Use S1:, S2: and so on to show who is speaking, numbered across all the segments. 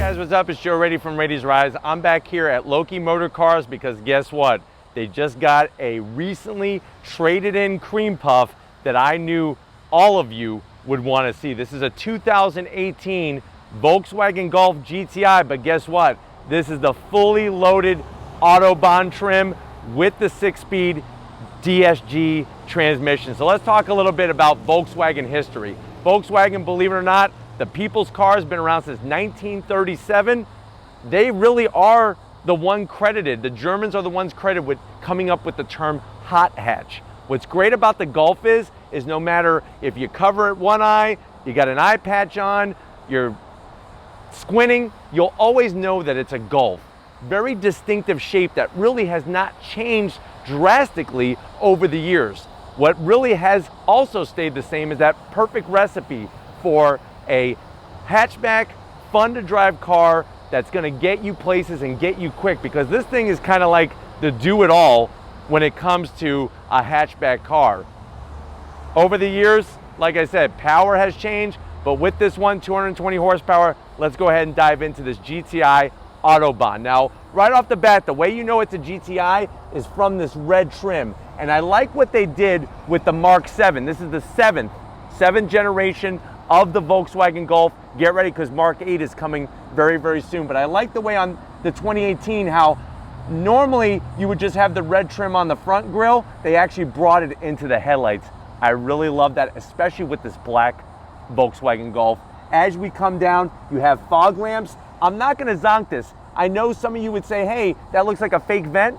S1: guys, what's up? It's Joe Rady from Rady's Rise. I'm back here at Loki Motor Cars because guess what? They just got a recently traded in cream puff that I knew all of you would want to see. This is a 2018 Volkswagen Golf GTI, but guess what? This is the fully loaded Autobahn trim with the 6-speed DSG transmission. So let's talk a little bit about Volkswagen history. Volkswagen, believe it or not, the people's car has been around since 1937. They really are the one credited, the Germans are the ones credited with coming up with the term hot hatch. What's great about the Golf is no matter if you cover one eye, you got an eye patch on, you're squinting, you'll always know that it's a Golf. Very distinctive shape that really has not changed drastically over the years. What really has also stayed the same is that perfect recipe for a hatchback, fun to drive car that's gonna get you places and get you quick, because this thing is kind of like the do-it-all when it comes to a hatchback car. Over the years, like I said, power has changed, but with this one, 220 horsepower, let's go ahead and dive into this GTI Autobahn. Now, right off the bat, the way you know it's a GTI is from this red trim. And I like what they did with the Mark 7. This is the seventh generation of the Volkswagen Golf. Get ready, because Mark 8 is coming very, very soon. But I like the way on the 2018 how normally you would just have the red trim on the front grille. They actually brought it into the headlights. I really love that, especially with this black Volkswagen Golf. As we come down, you have fog lamps. I'm not gonna zonk this. I know some of you would say, hey, that looks like a fake vent.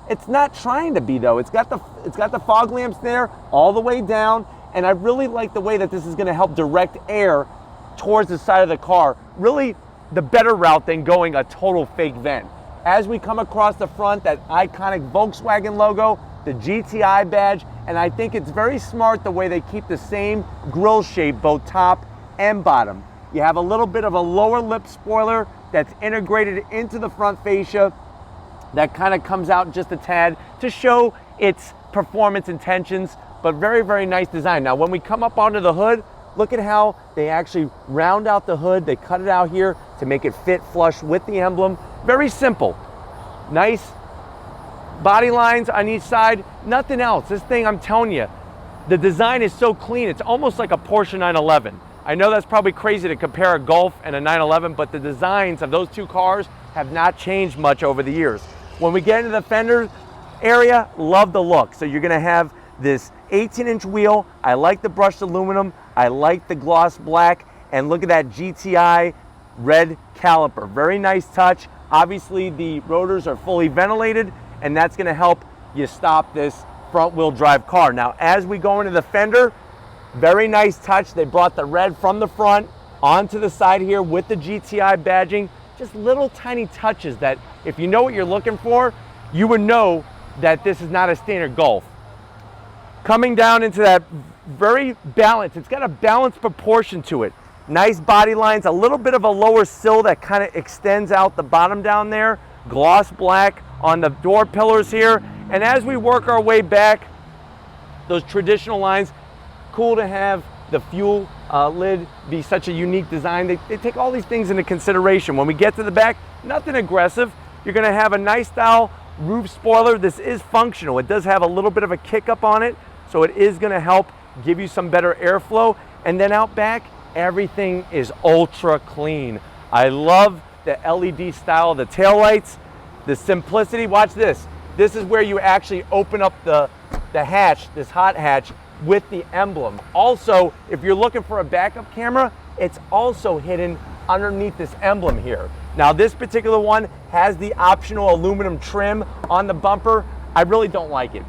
S1: It's not trying to be though. It's got the fog lamps there all the way down, and I really like the way that this is gonna help direct air towards the side of the car. Really the better route than going a total fake vent. As we come across the front, that iconic Volkswagen logo, the GTI badge, and I think it's very smart the way they keep the same grille shape, both top and bottom. You have a little bit of a lower lip spoiler that's integrated into the front fascia that kind of comes out just a tad to show its performance intentions, but very, very nice design. Now, when we come up onto the hood, look at how they actually round out the hood. They cut it out here to make it fit flush with the emblem. Very simple. Nice body lines on each side, nothing else. This thing, I'm telling you, the design is so clean. It's almost like a Porsche 911. I know that's probably crazy to compare a Golf and a 911, but the designs of those two cars have not changed much over the years. When we get into the fender area, love the look. So you're gonna have this 18-inch wheel. I like the brushed aluminum. I like the gloss black. And look at that GTI red caliper. Very nice touch. Obviously, the rotors are fully ventilated, and that's gonna help you stop this front-wheel drive car. Now, as we go into the fender, very nice touch. They brought the red from the front onto the side here with the GTI badging. Just little tiny touches that if you know what you're looking for, you would know that this is not a standard Golf. Coming down into that very balanced, it's got a balanced proportion to it. Nice body lines, a little bit of a lower sill that kind of extends out the bottom down there. Gloss black on the door pillars here. And as we work our way back, those traditional lines, cool to have the fuel lid be such a unique design. They take all these things into consideration. When we get to the back, nothing aggressive. You're gonna have a nice style roof spoiler. This is functional. It does have a little bit of a kick up on it, so it is gonna help give you some better airflow. And then out back, everything is ultra clean. I love the LED style of the taillights, the simplicity. Watch this. This is where you actually open up the hatch, this hot hatch, with the emblem. Also, if you're looking for a backup camera, it's also hidden underneath this emblem here. Now, this particular one has the optional aluminum trim on the bumper. I really don't like it.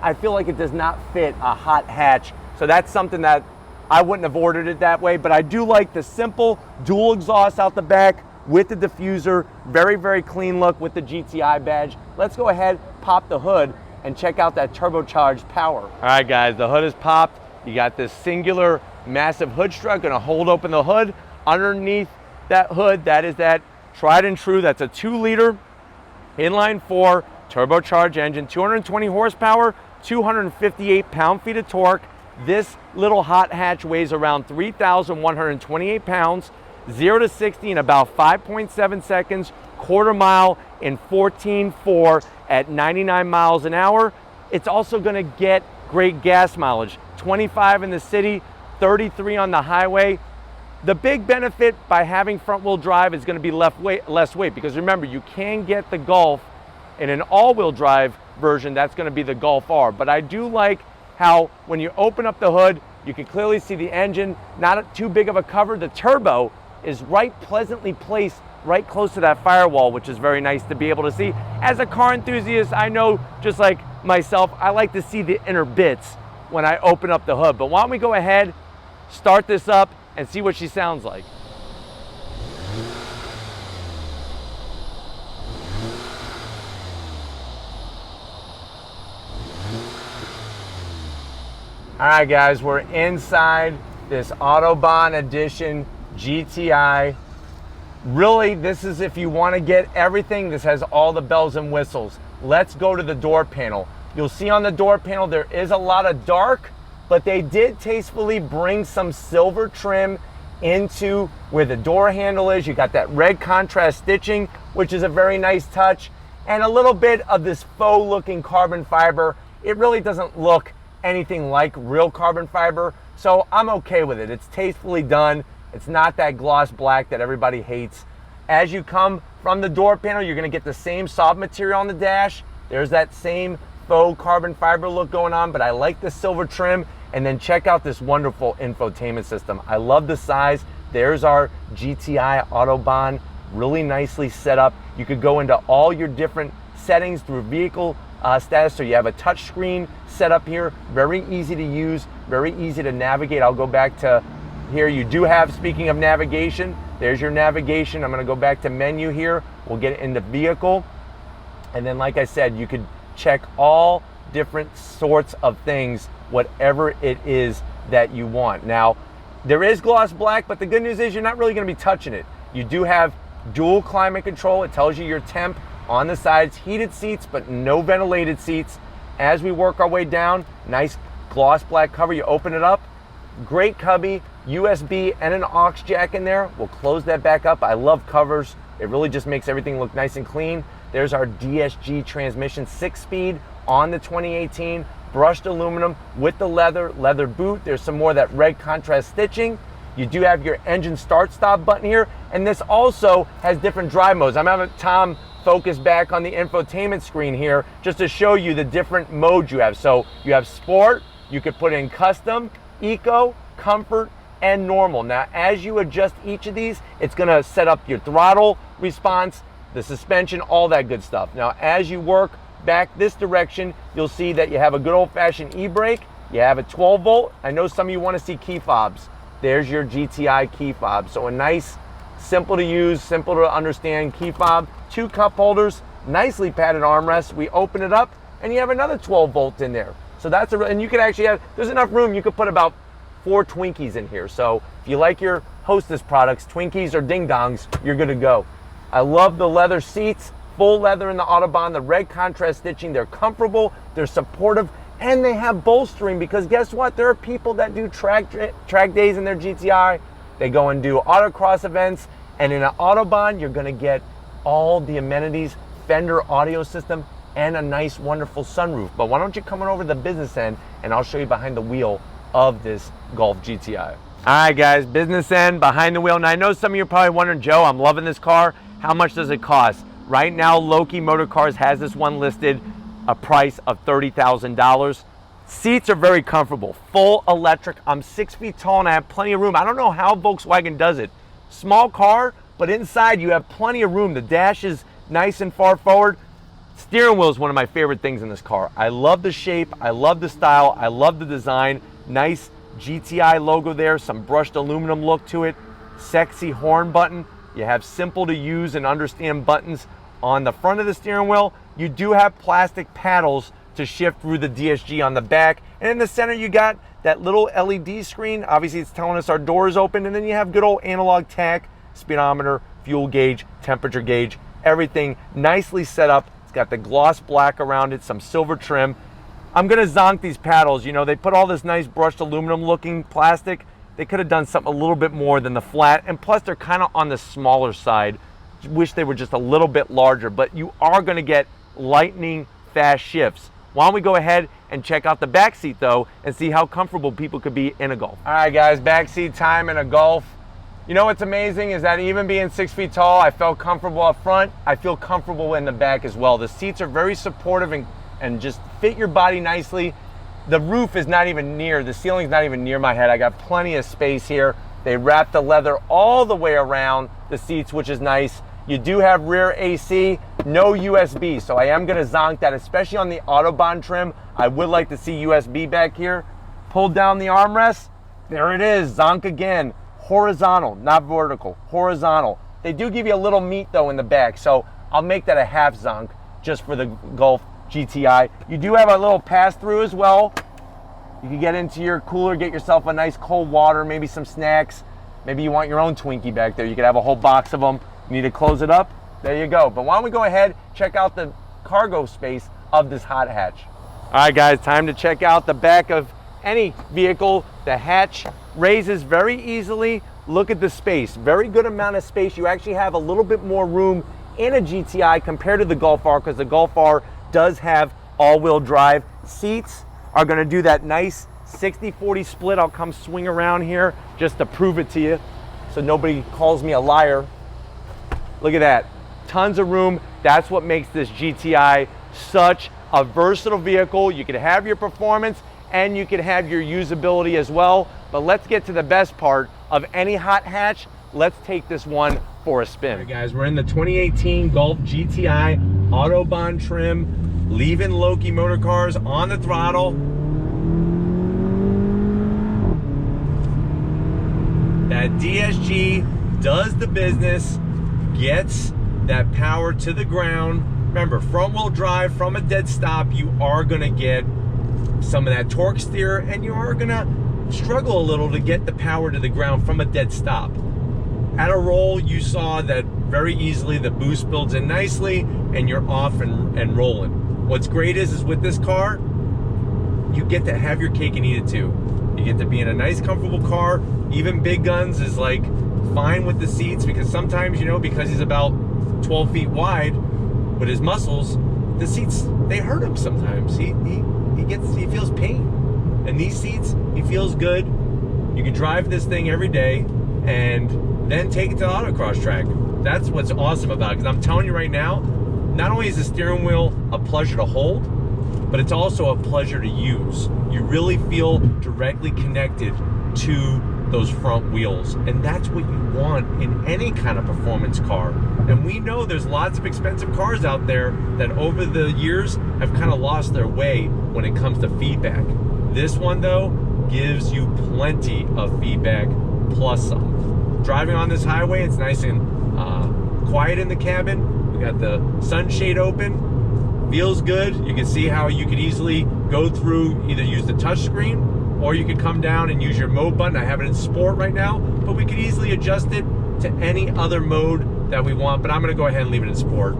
S1: I feel like it does not fit a hot hatch, so that's something that I wouldn't have ordered it that way, but I do like the simple dual exhaust out the back with the diffuser. Very, very clean look with the GTI badge. Let's go ahead, pop the hood, and check out that turbocharged power. All right, guys, the hood is popped. You got this singular massive hood strut, gonna hold open the hood. Underneath that hood, that is that tried and true, that's a 2-liter inline 4 turbocharged engine, 220 horsepower, 258 pound-feet of torque. This little hot hatch weighs around 3,128 pounds. 0 to 60 in about 5.7 seconds, quarter mile in 14.4 at 99 miles an hour. It's also gonna get great gas mileage, 25 in the city, 33 on the highway. The big benefit by having front wheel drive is gonna be less weight, because remember, you can get the Golf in an all-wheel drive version. That's gonna be the Golf R. But I do like how when you open up the hood, you can clearly see the engine, not too big of a cover. The turbo is right pleasantly placed right close to that firewall, which is very nice to be able to see. As a car enthusiast, I know, just like myself, I like to see the inner bits when I open up the hood. But why don't we go ahead, start this up, and see what she sounds like. All right, guys, we're inside this Autobahn edition GTI. Really, this is if you want to get everything. This has all the bells and whistles. Let's go to the door panel. You'll see on the door panel there is a lot of dark, but they did tastefully bring some silver trim into where the door handle is. You got that red contrast stitching, which is a very nice touch, and a little bit of this faux looking carbon fiber. It really doesn't look anything like real carbon fiber, so I'm okay with it. It's tastefully done. It's not that gloss black that everybody hates. As you come from the door panel, you're gonna get the same soft material on the dash. There's that same faux carbon fiber look going on, but I like the silver trim. And then check out this wonderful infotainment system. I love the size. There's our GTI Autobahn, really nicely set up. You could go into all your different settings through vehicle status. So you have a touch screen set up here, very easy to use, very easy to navigate. I'll go back to here. You do have, speaking of navigation, there's your navigation. I'm gonna go back to menu here. We'll get into vehicle. And then, like I said, you could check all different sorts of things, whatever it is that you want. Now, there is gloss black, but the good news is you're not really gonna be touching it. You do have dual climate control. It tells you your temp on the sides, heated seats, but no ventilated seats. As we work our way down, nice gloss black cover. You open it up, great cubby, USB and an aux jack in there. We'll close that back up. I love covers. It really just makes everything look nice and clean. There's our DSG transmission, 6-speed on the 2018, brushed aluminum with the leather boot. There's some more of that red contrast stitching. You do have your engine start stop button here, and this also has different drive modes. I'm having Tom focus back on the infotainment screen here just to show you the different modes you have. So you have sport, you could put in custom, eco, comfort, and normal. Now, as you adjust each of these, it's gonna set up your throttle response, the suspension, all that good stuff. Now, as you work back this direction, you'll see that you have a good old-fashioned e-brake. You have a 12-volt. I know some of you want to see key fobs. There's your GTI key fob. So a nice, simple to use, simple to understand key fob. 2 cup holders, nicely padded armrests. We open it up, and you have another 12-volt in there. So that's and you can actually have, there's enough room. You could put about 4 Twinkies in here. So if you like your Hostess products, Twinkies or Ding Dongs, you're good to go. I love the leather seats, full leather in the Autobahn, the red contrast stitching. They're comfortable, they're supportive, and they have bolstering, because guess what? There are people that do track days in their GTI. They go and do autocross events, and in an Autobahn, you're gonna get all the amenities, Fender audio system, and a nice, wonderful sunroof. But why don't you come on over to the business end, and I'll show you behind the wheel of this Golf GTI. All right, guys, business end, behind the wheel. And I know some of you are probably wondering, Joe, I'm loving this car. How much does it cost? Right now, Loki Motor Cars has this one listed a price of $30,000. Seats are very comfortable, full electric. I'm 6 feet tall and I have plenty of room. I don't know how Volkswagen does it. Small car, but inside you have plenty of room. The dash is nice and far forward. Steering wheel is one of my favorite things in this car. I love the shape, I love the style, I love the design. Nice GTI logo there, some brushed aluminum look to it. Sexy horn button. You have simple to use and understand buttons on the front of the steering wheel. You do have plastic paddles to shift through the DSG on the back. And in the center, you got that little LED screen. Obviously, it's telling us our door is open. And then you have good old analog tach, speedometer, fuel gauge, temperature gauge, everything nicely set up. It's got the gloss black around it, some silver trim. I'm gonna zonk these paddles. You know, they put all this nice brushed aluminum looking plastic. they could have done something a little bit more than the flat, and plus they're kind of on the smaller side. Wish they were just a little bit larger, but you are going to get lightning fast shifts. Why don't we go ahead and check out the back seat though and see how comfortable people could be in a Golf. All right guys, back seat time in a Golf. You know what's amazing is that even being 6 feet tall, I felt comfortable up front. I feel comfortable in the back as well. The seats are very supportive and just fit your body nicely. The roof is not even near, the ceiling's not even near my head. I got plenty of space here. They wrap the leather all the way around the seats, which is nice. You do have rear AC, no USB, so I am gonna zonk that, especially on the Autobahn trim. I would like to see USB back here. Pull down the armrest, there it is, zonk again. Horizontal, not vertical, horizontal. They do give you a little meat though in the back, so I'll make that a half zonk just for the Golf GTI. You do have a little pass-through as well. You can get into your cooler, get yourself a nice cold water, maybe some snacks. Maybe you want your own Twinkie back there. You could have a whole box of them. You need to close it up, there you go. But why don't we go ahead, check out the cargo space of this hot hatch. All right guys, time to check out the back of any vehicle. The hatch raises very easily. Look at the space, very good amount of space. You actually have a little bit more room in a GTI compared to the Golf R, because the Golf R does have all-wheel drive. Seats are gonna do that nice 60-40 split. I'll come swing around here just to prove it to you so nobody calls me a liar. Look at that, tons of room. That's what makes this GTI such a versatile vehicle. You could have your performance and you could have your usability as well. But let's get to the best part of any hot hatch. Let's take this one for a spin. All right guys, we're in the 2018 Golf GTI Autobahn trim, leaving Loki Motor Cars on the throttle. That DSG does the business, gets that power to the ground. Remember, front wheel drive from a dead stop, you are gonna get some of that torque steer, and you are gonna struggle a little to get the power to the ground from a dead stop. At a roll, you saw that very easily the boost builds in nicely and you're off and rolling. What's great is with this car, you get to have your cake and eat it too. You get to be in a nice, comfortable car. Even Big Guns is like fine with the seats, because sometimes, you know, because he's about 12 feet wide with his muscles, the seats, they hurt him sometimes. He feels pain. And these seats, he feels good. You can drive this thing every day and then take it to the autocross track. That's what's awesome about it, because I'm telling you right now, not only is the steering wheel a pleasure to hold, but it's also a pleasure to use. You really feel directly connected to those front wheels, and that's what you want in any kind of performance car. And we know there's lots of expensive cars out there that over the years have kind of lost their way when it comes to feedback. This one though gives you plenty of feedback plus some. Driving on this highway, it's nice and quiet in the cabin. We got the sunshade open, feels good. You can see how you could easily go through, either use the touch screen or you could come down and use your mode button. I have it in sport right now, but we could easily adjust it to any other mode that we want, but I'm gonna go ahead and leave it in sport.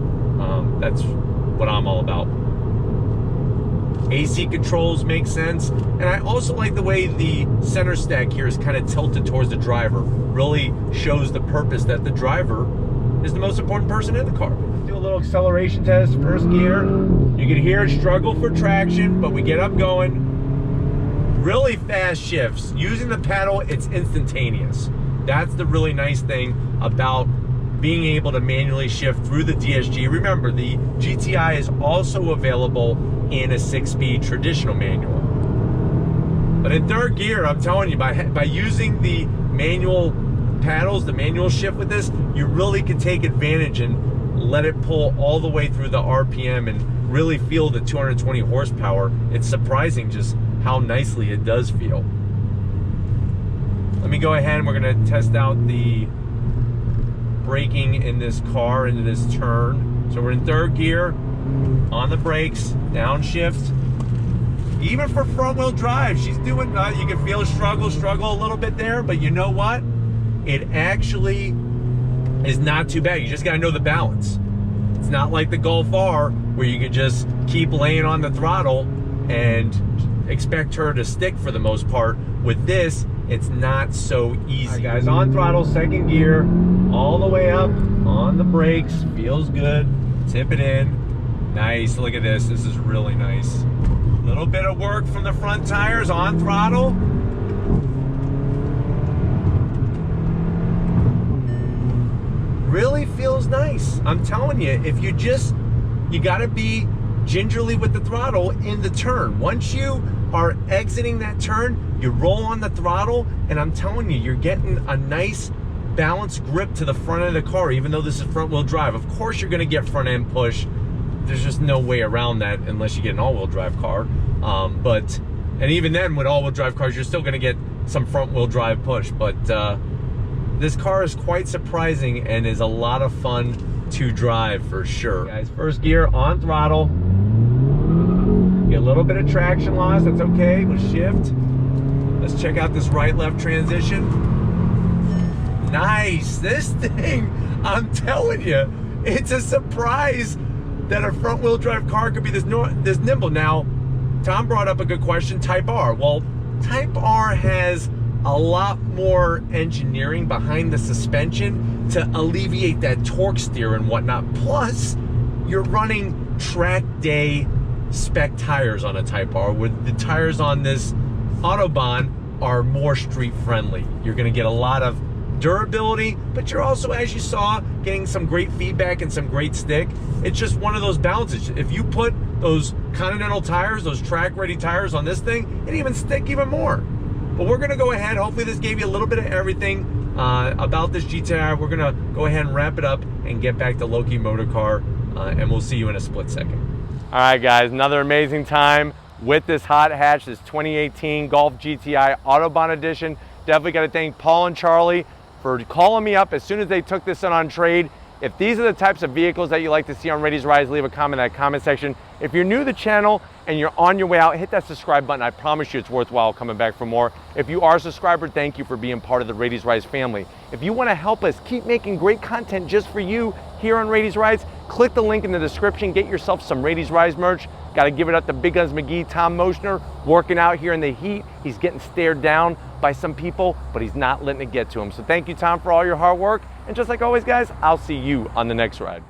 S1: That's what I'm all about. AC controls make sense, and I also like the way the center stack here is kind of tilted towards the driver. Really shows the purpose that the driver is the most important person in the car. Do a little acceleration test, first gear. You can hear it struggle for traction, but we get up going. Really fast shifts. Using the pedal, it's instantaneous. That's the really nice thing about being able to manually shift through the DSG. Remember, the GTI is also available in a 6-speed traditional manual. But in third gear, I'm telling you, by using the manual paddles, the manual shift with this, you really can take advantage and let it pull all the way through the RPM and really feel the 220 horsepower. It's surprising just how nicely it does feel. Let me go ahead and we're gonna test out the braking in this car into this turn. So we're in third gear, on the brakes, downshift. Even for front wheel drive, she's doing, you can feel struggle a little bit there, but you know what? It actually is not too bad. You just gotta know the balance. It's not like the Golf R where you can just keep laying on the throttle and expect her to stick for the most part. With this, it's not so easy. All right, guys, on throttle, second gear, all the way up, on the brakes, feels good. Tip it in. Nice, look at this. This is really nice. Little bit of work from the front tires on throttle. Really feels nice. I'm telling you, if you gotta be gingerly with the throttle in the turn. Once you are exiting that turn, you roll on the throttle, and I'm telling you, you're getting a nice balanced grip to the front of the car, even though this is front wheel drive. Of course you're gonna get front end push. There's just no way around that unless you get an all-wheel drive car. And even then, with all-wheel drive cars, you're still gonna get some front wheel drive push. But this car is quite surprising and is a lot of fun to drive for sure. Guys, first gear on throttle. Get a little bit of traction loss, that's okay, with shift. Let's check out this right-left transition. Nice, this thing, I'm telling you, it's a surprise that a front-wheel drive car could be this nimble. Now, Tom brought up a good question, Type R. Well, Type R has a lot more engineering behind the suspension to alleviate that torque steer and whatnot. Plus, you're running track day spec tires on a Type R, with the tires on this Autobahn are more street friendly. You're gonna get a lot of durability, but you're also, as you saw, getting some great feedback and some great stick. It's just one of those balances. If you put those Continental tires, those track ready tires on this thing, it even stick even more. But we're gonna go ahead, hopefully this gave you a little bit of everything about this GTI. We're gonna go ahead and wrap it up and get back to Loki Motor Car, and we'll see you in a split second. All right, guys, another amazing time with this hot hatch, this 2018 Golf GTI Autobahn Edition. Definitely got to thank Paul and Charlie for calling me up as soon as they took this in on trade. If these are the types of vehicles that you like to see on Ready's Rise, leave a comment in that comment section. If you're new to the channel and you're on your way out, hit that subscribe button. I promise you it's worthwhile coming back for more. If you are a subscriber, thank you for being part of the Ready's Rise family. If you want to help us keep making great content just for you here on Ready's Rise, click the link in the description, get yourself some Ready's Rise merch. Got to give it up to Big Guns McGee, Tom Moschner, working out here in the heat. He's getting stared down by some people, but he's not letting it get to him. So thank you, Tom, for all your hard work. And just like always, guys, I'll see you on the next ride.